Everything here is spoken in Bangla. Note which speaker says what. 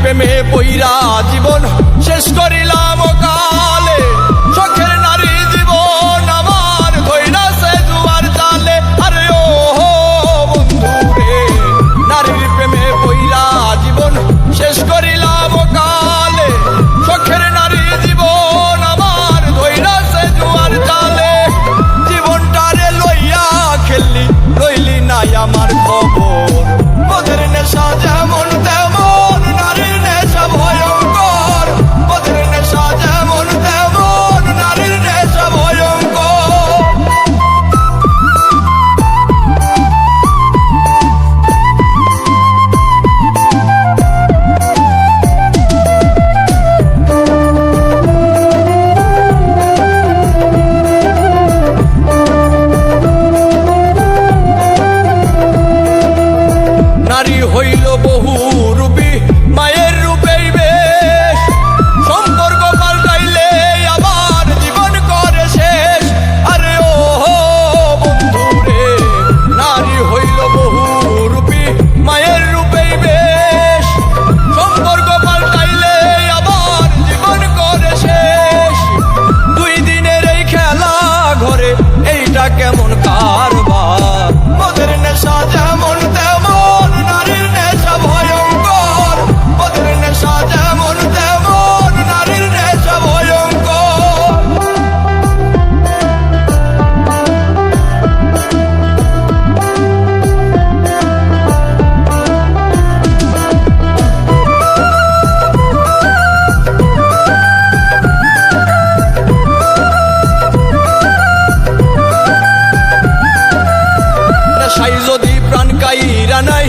Speaker 1: প্রেমে পইরা জীবন শেষ করিলাম কালে, শখের নারী জীবন আমার ধইরাছে জুয়ার জালে। আরে ও বন্ধু রে, নারীর প্রেমে পইরা জীবন শেষ করিলাম কালে, শখের নারী জীবন আমার ধইরাছে জুয়ার জালে। জীবনটারে লইয়া খেললি, লইলি নাই আমার খবর, মদের নেশা যেমন তেমন নারীর নেশা ভয়ঙ্কর, মদের নেশা যেমন তেমন নারীর নেশা ভয়ঙ্কর। নারী হইল বহু রূপী, মায়ের রূপেই বেশ, সম্পর্ক পাল্টাইলে আবার জীবন করে শেষ। আরে ও বন্ধু রে, নারী হইল বহু রূপী, মায়ের রূপেই বেশ, সম্পর্ক পাল্টাইলে আবার জীবন করে শেষ। দুই দিনের এই খেলা ঘরে এইটা কেমন কারবার, মদের নেশা যেমন তেমন নারীর নেশা ভয়ঙ্কর, মদের নেশা যেমন তেমন নারীর নেশা ভয়ঙ্কর। নেশাই যদি প্রাণ কাইরা নাই,